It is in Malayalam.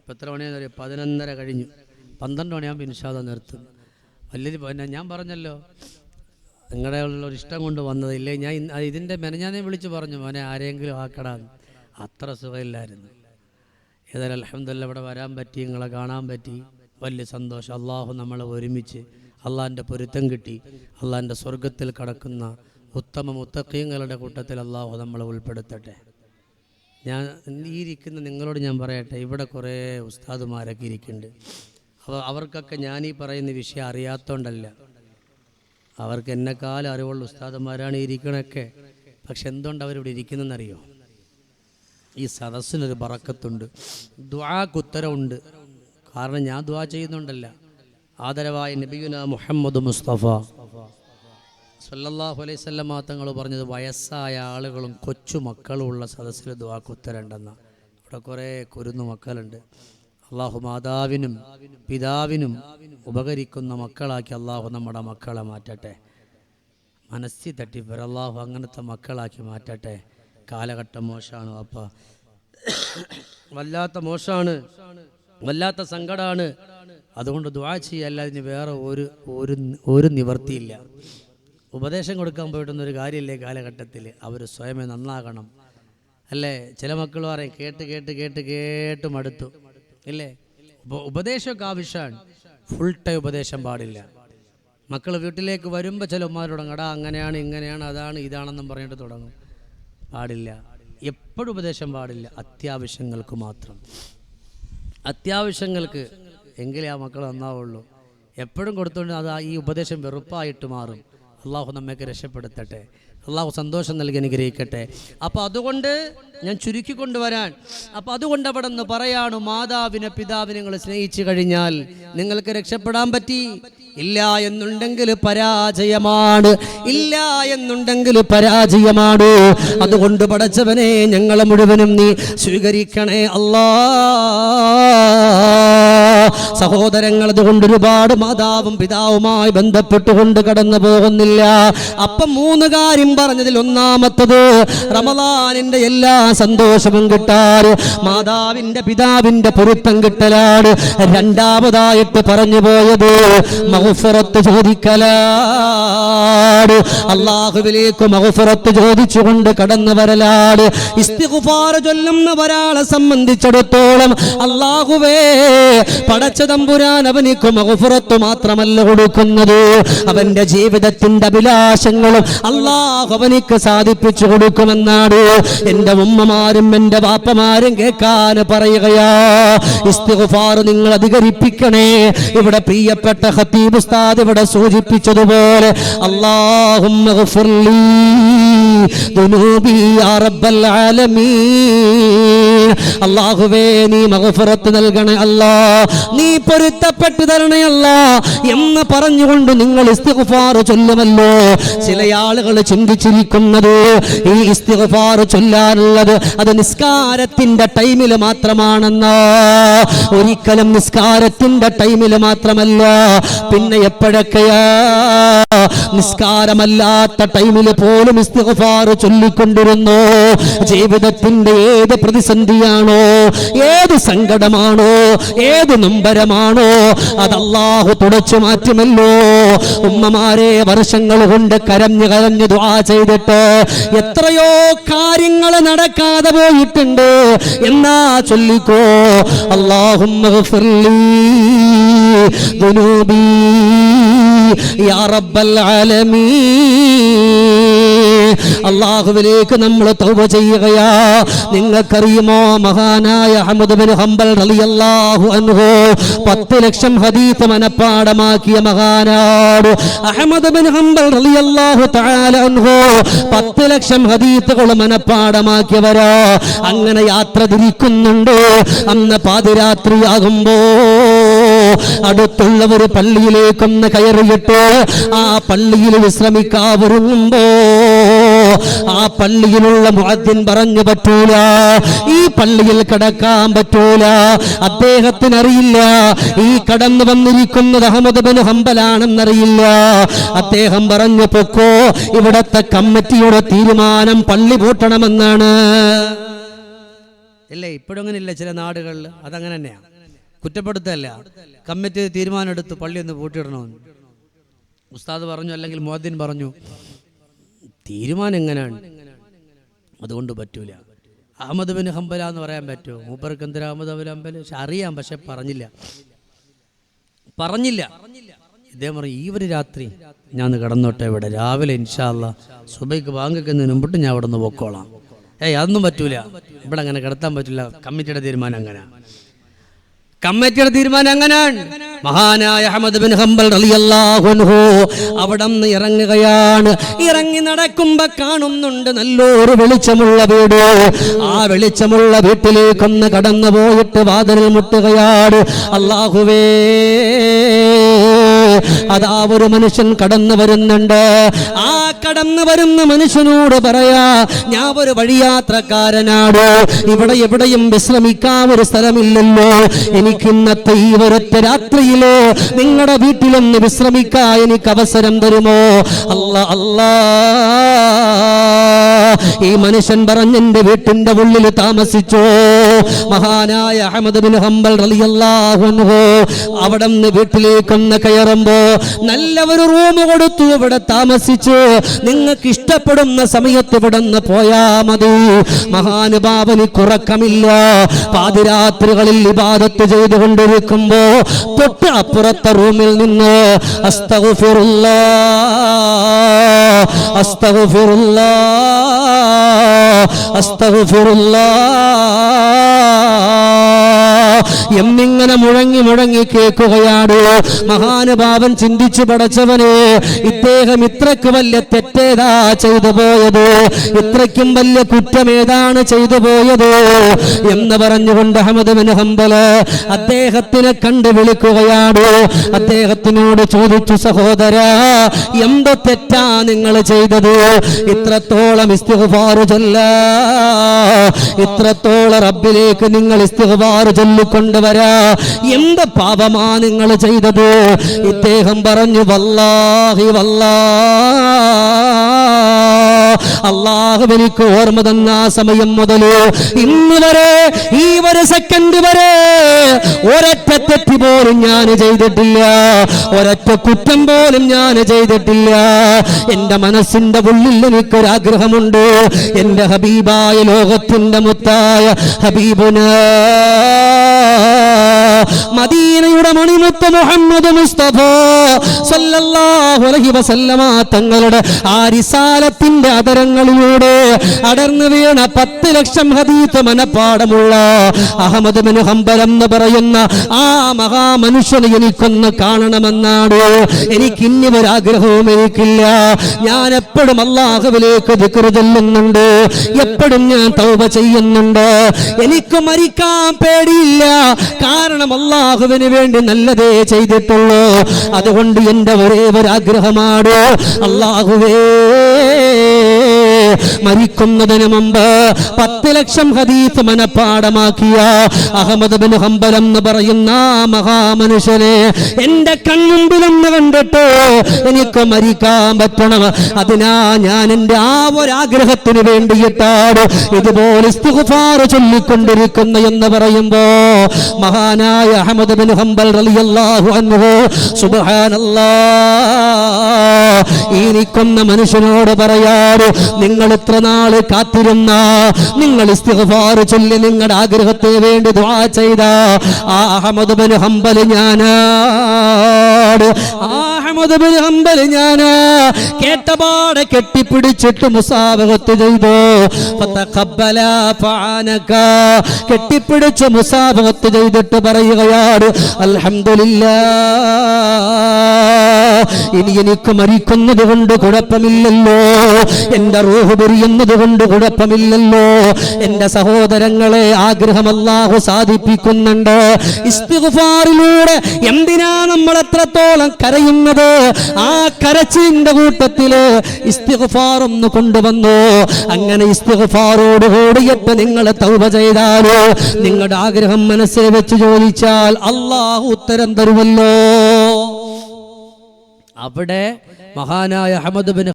ഇപ്പം എത്ര മണിയാണെന്ന് അറിയാം? 11:30 കഴിഞ്ഞു. 12 മണിയാകുമ്പോൾ ഇൻഷാ അല്ലാഹ് നിർത്തും. വലിയൊരു പിന്നെ ഞാൻ പറഞ്ഞല്ലോ നിങ്ങളുടെ ഒരു ഇഷ്ടം കൊണ്ട് വന്നതില്ലേ. ഞാൻ ഇതിൻ്റെ മെനഞ്ഞാനെ വിളിച്ച് പറഞ്ഞു മോനെ ആരെങ്കിലും ആക്കടാന്ന്. അത്ര സുഖമില്ലായിരുന്നു. ഏതായാലും അൽഹംദുലില്ലാഹ് ഇവിടെ വരാൻ പറ്റി, നിങ്ങളെ കാണാൻ പറ്റി, വലിയ സന്തോഷം. അള്ളാഹു നമ്മളെ ഒരുമിച്ച് അള്ളാഹിൻ്റെ പൊരുത്തം കിട്ടി അള്ളാഹിൻ്റെ സ്വർഗത്തിൽ കടക്കുന്ന ഉത്തമ മുത്തഖീങ്ങളുടെ കൂട്ടത്തിൽ അള്ളാഹു നമ്മളെ ഉൾപ്പെടുത്തട്ടെ. ഞാൻ ഈ ഇരിക്കുന്ന നിങ്ങളോട് ഞാൻ പറയട്ടെ, ഇവിടെ കുറേ ഉസ്താദുമാരൊക്കെ ഇരിക്കുന്നുണ്ട്. അപ്പോൾ അവർക്കൊക്കെ ഞാനീ പറയുന്ന വിഷയം അറിയാത്തതുകൊണ്ടല്ല, അവർക്ക് എന്നെക്കാലം അറിവുള്ള ഉസ്താദന്മാരാണ് ഇരിക്കണൊക്കെ. പക്ഷെ എന്തുകൊണ്ട് അവരിവിടെ ഇരിക്കുന്നതെന്നറിയോ? ഈ സദസ്സിനൊരു ബറക്കത്തുണ്ട്, ദുആക്ക് ഉത്തരവുണ്ട്. കാരണം ഞാൻ ദുആ ചെയ്യുന്നുണ്ടല്ല, ആദരവായ നബിയുന മുഹമ്മദ് മുസ്തഫ സല്ലല്ലാഹു അലൈഹി വസല്ലം തങ്ങൾ പറഞ്ഞത് വയസ്സായ ആളുകളും കൊച്ചുമക്കളും ഉള്ള സദസ്സിൽ ദുആക്ക് ഉത്തരമുണ്ടെന്ന. ഇവിടെ കുറേ കുരുന്നു മക്കളുണ്ട്. അള്ളാഹു മാതാവിനും പിതാവിനും ഉപകരിക്കുന്ന മക്കളാക്കി അള്ളാഹു നമ്മുടെ മക്കളെ മാറ്റട്ടെ. മനസ്സിൽ തട്ടിപ്പറ അള്ളാഹു അങ്ങനത്തെ മക്കളാക്കി മാറ്റട്ടെ. കാലഘട്ടം മോശമാണ് അപ്പ, വല്ലാത്ത മോശമാണ്, വല്ലാത്ത സങ്കടമാണ്. അതുകൊണ്ട് ദുആ ചെയ്യല്ലാതിന് വേറെ ഒരു നിവർത്തിയില്ല. ഉപദേശം കൊടുക്കാൻ പോയിട്ടൊന്നൊരു കാര്യമില്ലേ കാലഘട്ടത്തിൽ. അവർ സ്വയമേ നന്നാകണം അല്ലേ? ചില മക്കൾ പറയും കേട്ട് കേട്ട് കേട്ട് കേട്ട് മടുത്തു ഇല്ലേ? ഉപദേശമൊക്കെ ആവശ്യമാണ്, ഫുൾ ടൈം ഉപദേശം പാടില്ല. മക്കൾ വീട്ടിലേക്ക് വരുമ്പോൾ ചില ഉമ്മാരോട് തുടങ്ങടാ അങ്ങനെയാണ് ഇങ്ങനെയാണ് അതാണ് ഇതാണെന്നും പറഞ്ഞിട്ട് തുടങ്ങും. പാടില്ല, എപ്പോഴും ഉപദേശം പാടില്ല. അത്യാവശ്യങ്ങൾക്ക് മാത്രം, അത്യാവശ്യങ്ങൾക്ക് എങ്കിലേ ആ മക്കൾ നന്നാവുള്ളൂ. എപ്പോഴും കൊടുത്തുകൊണ്ട് അത് ഈ ഉപദേശം വെറുപ്പായിട്ട് മാറും. അള്ളാഹു നമ്മയൊക്കെ രക്ഷപ്പെടുത്തട്ടെ, അള്ളാഹു സന്തോഷം നൽകി അനുഗ്രഹിക്കട്ടെ. അപ്പോൾ അതുകൊണ്ട് ഞാൻ ചുരുക്കിക്കൊണ്ടുവരാൻ, അപ്പോൾ അതുകൊണ്ട് അവിടെ നിന്ന് പറയാണ്, മാതാവിനെ പിതാവിനെ നിങ്ങൾ സ്നേഹിച്ചു കഴിഞ്ഞാൽ നിങ്ങൾക്ക് രക്ഷപ്പെടാൻ പറ്റി. ഇല്ല എന്നുണ്ടെങ്കിൽ പരാജയമാണ്, ഇല്ല എന്നുണ്ടെങ്കിൽ പരാജയമാണ്. അതുകൊണ്ട് പടച്ചവനെ ഞങ്ങളെ മുഴുവനും നീ സ്വീകരിക്കണേ അല്ലാ. സഹോദരങ്ങൾ, അതുകൊണ്ട് ഒരുപാട് മാതാവും പിതാവുമായി ബന്ധപ്പെട്ടുകൊണ്ട് കടന്നു പോകുന്നില്ല. അപ്പം 3 കാര്യം പറഞ്ഞതിൽ ഒന്നാമത്തത് റമളാനിന്റെ എല്ലാ സന്തോഷവും കിട്ടാൻ മാതാവിന്റെ പിതാവിന്റെ പൊരുത്തം കിട്ടലാണ്. രണ്ടാമതായിട്ട് പറഞ്ഞു പോയത് മഗ്ഫിറത്ത് ചോദിക്കലാണ്. അല്ലാഹുവിലേക്ക് മഗ്ഫിറത്ത് ചോദിച്ചുകൊണ്ട് കടന്നു വരലാണ്. ഇസ്തിഗ്ഫാർ ചൊല്ലുന്ന ഒരാളെ സംബന്ധിച്ചിടത്തോളം അല്ലാഹുവേ പടച്ച തമ്പുരാൻ അവനിക്ക് മഗ്ഫിറത്ത് മാത്രമല്ല കൊടുക്കുന്നത്, അവന്റെ ജീവിതത്തിന്റെ അഭിലാഷങ്ങളും അല്ലാഹു അവനിക്ക് സാധിപ്പിച്ചു കൊടുക്കുമെന്നാണ് എന്റെ ഉമ്മമാരും എന്റെ ബാപ്പമാരും കേൾക്കാൻ പറയുകയാ. ഇസ്തിഗ്ഫാർ നിങ്ങൾ അധികരിപ്പിക്കണേ. ഇവിടെ പ്രിയപ്പെട്ട ഖതീബ് ഉസ്താദ് ഇവിടെ സൂചിപ്പിച്ചതുപോലെ അല്ലാഹുമ്മ ഗ്ഫിർലി ദുനൂബി യാ റബ്ബൽ ആലമീൻ. അല്ലാഹുവേ നീ മഗ്ഫിറത്ത് നൽകണേ അല്ലാ, നീ പൊരുത്തപ്പെട്ടു തരണേ അല്ലാ എന്ന് പറഞ്ഞുകൊണ്ട് നിങ്ങൾ ഇസ്തിഗ്ഫാർ ചൊല്ലുമല്ലോ. ചില ആളുകൾ ചിന്തിച്ചിരിക്കുന്നത് ഈ ഇസ്തിഗ്ഫാർ ചൊല്ലാനുള്ളത് അത് നിസ്കാരത്തിന്റെ ടൈമിൽ മാത്രമാണെന്നോ. ഒരിക്കലും നിസ്കാരത്തിന്റെ ടൈമിൽ മാത്രമല്ല, പിന്നെ എപ്പോഴൊക്കെയാ? നിസ്കാരമല്ലാത്ത ടൈമിൽ പോലും ഇസ്തിഗ്ഫാർ ചൊല്ലിക്കൊണ്ടിരുന്നു. ജീവിതത്തിന്റെ ഏത് പ്രതിസന്ധിയാണോ, ഏത് സങ്കടമാണോ, ഏത് നൊമ്പരമാണോ അത് അല്ലാഹു തുടച്ചു മാറ്റുമല്ലോ. ഉമ്മമാരെ വർഷങ്ങൾ കൊണ്ട് കരഞ്ഞു കരഞ്ഞു ദുആ ചെയ്തിട്ട് എത്രയോ കാര്യങ്ങൾ നടക്കാതെ പോയിട്ടുണ്ട്. എന്നാ ചൊല്ലിക്കോ അല്ലാഹുമ്മ ഗ്ഫിർലി ദുനൂബി യാ റബ്ബൽ ആലമീൻ. അല്ലാഹുവിലേക്ക് നമ്മൾ തൗബ ചെയ്യുകയാ. നിങ്ങൾക്കറിയുമോ മഹാനായ അഹ്മദ് ബിൻ ഹംബൽ റളിയല്ലാഹു അൻഹു 10 ലക്ഷം ഹദീസ് മനപ്പാഠമാക്കിയ മഹാനാണ്. അഹ്മദ് ബിൻ ഹംബൽ റളിയല്ലാഹു തആല അൻഹു 10 ലക്ഷം ഹദീസുകൾ മനപ്പാഠമാക്കിയവരാ. അങ്ങനെ യാത്ര തിരിക്കുന്നുണ്ട്. അന്ന് പാതിരാത്രിയാകുമ്പോ അടുത്തുള്ള ഒരു പള്ളിയിലേക്കൊന്ന് കയറിയിട്ട് ആ പള്ളിയിൽ വിശ്രമിക്കാവൊരുങ്ങുമ്പോ ആ പള്ളിയിലുള്ള മുഅദ്ദിൻ പറഞ്ഞു പറ്റൂല, ഈ പള്ളിയിൽ കിടക്കാൻ പറ്റൂല. അദ്ദേഹത്തിനറിയില്ല ഈ കടന്നു വന്നിരിക്കുന്നത് അഹ്മദ് ബിൻ ഹംബലാണെന്നറിയില്ല. അദ്ദേഹം പറഞ്ഞു പൊക്കോ, ഇവിടത്തെ കമ്മിറ്റിയുടെ തീരുമാനം പള്ളി പൂട്ടണമെന്നാണ്. ഇല്ലേ, ഇപ്പോഴങ്ങനെ ഇല്ല ചില നാടുകളിൽ അതങ്ങനെ തന്നെയാണ്. കുറ്റപ്പെടുത്തല്ല. കമ്മിറ്റി തീരുമാനമെടുത്ത് പള്ളി ഒന്ന് പൂട്ടിയിടണമെന്ന് ഉസ്താദ് പറഞ്ഞു, അല്ലെങ്കിൽ മുഅദ്ദിൻ പറഞ്ഞു. തീരുമാനം എങ്ങനെയാണ്? അതുകൊണ്ട് പറ്റൂല. അഹ്മദ് ബിൻ ഹംബല എന്ന് പറയാൻ പറ്റുമോ? മൂപ്പർക്ക് എന്തിനാ അഹ്മദ് ബിൻ ഹംബൽ? പക്ഷെ അറിയാം, പക്ഷെ പറഞ്ഞില്ല. ഇദ്ദേഹം പറയും, ഈ ഒരു രാത്രി ഞാൻ കിടന്നോട്ടെ ഇവിടെ, രാവിലെ ഇൻഷാ അല്ലാഹ് സുബൈക്ക് ബാങ്കൊക്കുന്നതിന് മുമ്പിട്ട് ഞാൻ അവിടെ നിന്ന് പൊക്കോളാം. അതൊന്നും പറ്റൂല, ഇവിടെ അങ്ങനെ കിടത്താൻ പറ്റില്ല. കമ്മിറ്റിയുടെ തീരുമാനം അങ്ങനെയാണ്. മഹാനായ അഹ്മദ് ബിൻ ഹംബൽ റളിയല്ലാഹു അൻഹു അവിടന്ന് ഇറങ്ങുകയാണ്. ഇറങ്ങി നടക്കുമ്പോ കാണുന്നുണ്ട് നല്ലൊരു വെളിച്ചമുള്ള വീട്. ആ വെളിച്ചമുള്ള വീട്ടിലേക്കൊന്ന് കടന്നു പോയിട്ട് വാതിലിൽ മുട്ടുകയാണ്. അല്ലാഹുവേ, അതാ ഒരു മനുഷ്യൻ കടന്നു വരുന്നുണ്ട്. ആ കടന്നു വരുന്ന മനുഷ്യനോട് പറയാ, ഞാൻ ഒരു വഴിയാത്രക്കാരനാണ്, ഇവിടെ എവിടെയും വിശ്രമിക്കാൻ ഒരു സ്ഥലമില്ലല്ലോ. എനിക്ക് ഇന്നത്തെ ഈ ഒരൊറ്റ രാത്രിയിലോ നിങ്ങളുടെ വീട്ടിലൊന്ന് വിശ്രമിക്കാൻ എനിക്ക് അവസരം തരുമോ? അല്ലാ അല്ലാ. ഈ മനുഷ്യൻ പറഞ്ഞെന്റെ വീട്ടിന്റെ ഉള്ളിൽ താമസിച്ചോ. മഹാനായ അഹ്മദ് ബിൻ ഹംബൽ റളിയല്ലാഹു അൻഹു അവിടുന്ന് വീട്ടിലേക്കൊന്ന് കയറുമ്പോ നല്ല ഒരു റൂം കൊടുത്തു, ഇവിടെ താമസിച്ചു. നിങ്ങൾക്ക് ഇഷ്ടപ്പെടുന്ന സമയത്ത് ഇവിടെ നിന്ന് പോയാ മതി. മഹാനുഭാവന് കുറക്കമില്ല. പാതിരാത്രികളിൽ ഇബാദത്ത് ചെയ്തുകൊണ്ടിരിക്കുമ്പോ തൊട്ട് അപ്പുറത്തെ റൂമിൽ നിന്ന് അസ്തഗ്ഫിറുല്ലാഹ് അസ്തഗ്ഫിറുല്ലാഹ് അസ്തഗ്ഫിറുല്ലാഹ് എന്നിങ്ങനെ മുഴങ്ങി മുഴങ്ങി കേൾക്കുകയാണ്. മഹാനുഭാവൻ ചിന്തിച്ചു, പടച്ചവനെ, ഇദ്ദേഹം ഇത്രക്ക് വലിയ തെറ്റേതാ ചെയ്തു പോയത്, ഇത്രയ്ക്കും വലിയ കുറ്റമേതാണ് ചെയ്തു പോയത് എന്ന് പറഞ്ഞുകൊണ്ട് അഹ്മദ് ബിൻ ഹംബൽ അദ്ദേഹത്തിനെ കണ്ടു വിളിക്കുകയാണ്. അദ്ദേഹത്തിനോട് ചോദിച്ചു, സഹോദരാ, എന്ത് തെറ്റാ നിങ്ങൾ ചെയ്തത്? ഇത്രത്തോളം ഇസ്തിഗ്ഫാർ ചൊല്ലാ, ഇത്രത്തോളം റബ്ബിലേക്ക് നിങ്ങൾ ഇസ്തിഗ്ഫാർ ചൊല്ലിക്കൊണ്ടുവരാ, എന്ത് പാപമാ നിങ്ങൾ ചെയ്തത്? ഇദ്ദേഹം പറഞ്ഞു, വല്ലാഹി അല്ലാഹു എനിക്ക് ഓർമ്മ തന്ന ആ സമയം മുതൽ ഇന്ന് വരെ, ഈ ഒരു സെക്കൻഡ് വരെ ഒരൊറ്റ തെറ്റ് പോലും ഞാൻ ചെയ്തിട്ടില്ല, ഒരൊറ്റ കുറ്റം പോലും ഞാൻ ചെയ്തിട്ടില്ല. എന്റെ മനസ്സിന്റെ ഉള്ളിൽ എനിക്കൊരാഗ്രഹമുണ്ട്, എന്റെ ഹബീബായ ലോകത്തിന്റെ മുത്തായ ഹബീബുനാ മദീനയുടെ മണിമുത്ത് മുഹമ്മദ് മുസ്തഫ സല്ലല്ലാഹു അലൈഹി വസല്ലമ തങ്ങളുടെ ആ റിസാലത്തിന്റെ അതരങ്ങളിലൂടെ അടർന്നു വീണ 10 ലക്ഷം ഹദീസ് മനപ്പാടമുള്ള അഹ്മദ് ബിൻ ഹംബൽ എന്ന് പറയുന്ന ആ മഹാമനുഷ്യനെ എനിക്കൊന്ന് കാണണമെന്നാണ്. എനിക്ക് ഇനി ഒരാഗ്രഹവും എനിക്കില്ല. ഞാൻ എപ്പോഴും അല്ലാഹുവിലേക്ക് ദിക്ർ ചൊല്ലുന്നുണ്ട്, എപ്പോഴും ഞാൻ തൗബ ചെയ്യുന്നുണ്ട്. എനിക്ക് മരിക്കാൻ പേടിയില്ല, കാരണം അല്ലാഹുവിന് വേണ്ടി നല്ലതേ ചെയ്തിട്ടുള്ളൂ. അതുകൊണ്ട് എന്റെ ഒരേ ഒരാഗ്രഹമാണ്, അല്ലാഹുവേ, മരിക്കുന്നതിന് മുമ്പ് 10 ലക്ഷം ഹദീസ് മനപ്പാടമാക്കിയ അഹ്മദ് ബിൻ ഹംബൽ എന്ന് പറയുന്ന മഹാമനുഷ്യനെ എന്റെ കൺമുമ്പിലൊന്ന് കണ്ടിട്ട് എനിക്ക് മരിക്കാൻ പറ്റണം. അതിനാ ഞാൻ എന്റെ ആ ഒരാഗ്രഹത്തിന് വേണ്ടിയിട്ടാണ് ഇതുപോലെ ഇസ്തിഗ്ഫാർ ചൊല്ലിക്കൊണ്ടിരിക്കുന്ന എന്ന് പറയുമ്പോ മഹാനായ അഹ്മദ് ബിൻ ഹംബൽ റളിയല്ലാഹു അൻഹു സുബ്ഹാനല്ലാഹ് ഈ നിൽക്കുന്ന മനുഷ്യനോട് പറയാറ്, നിങ്ങൾ ഇത്ര നാള് കാത്തിരുന്ന, നിങ്ങൾ ഇസ്തിഗ്ഫാർ ചൊല്ലി നിങ്ങളുടെ ആഗ്രഹത്തിന് വേണ്ടി ദുആ ചെയ്ത ആ അഹ്മദ് ബിൻ ഹംബൽ ഞാനാണ്. അഹ്മദ് ബിൻ ഹംബൽ ഞാനാ. കേട്ടപാടെ കെട്ടിപ്പിടിച്ചിട്ട് മുസാബഹത്ത് ചെയ്തു. ഫതഖബ്ബല ഫഅനക, കെട്ടിപ്പിടിച്ച് മുസാബഹത്ത് ചെയ്തിട്ട് പറയുകയാണ്, അൽഹംദുലില്ലാഹ്, ഇനി എനിക്ക് മരിക്കുന്നത് കൊണ്ട് കുഴപ്പമില്ലല്ലോ, എന്റെ റൂഹ് പിരിയുന്നത് കൊണ്ട് കുഴപ്പമില്ലല്ലോ. എന്റെ സഹോദരങ്ങളെ, ആഗ്രഹം അല്ലാഹു സാധിപ്പിക്കുന്നുണ്ട്. ഇസ്തിഗ്ഫാറിലൂടെ എന്തിനാ നമ്മൾ എത്രത്തോളം കരയുന്നത്? ആ കരച്ചിന്റെ കൂട്ടത്തില് ഇസ്തിഗ്ഫാർ ഒന്ന് കൊണ്ടുവന്നു. അങ്ങനെ ഇസ്തിഗ്ഫാറോട് കൂടിയിട്ട് നിങ്ങൾ തൗബ ചെയ്താലോ, നിങ്ങളുടെ ആഗ്രഹം മനസ്സിൽ വെച്ച് ചോദിച്ചാൽ അല്ലാഹു ഉത്തരം തരുമല്ലോ. അവിടെ മഹാനായ അഹ്മദ് ബിൻ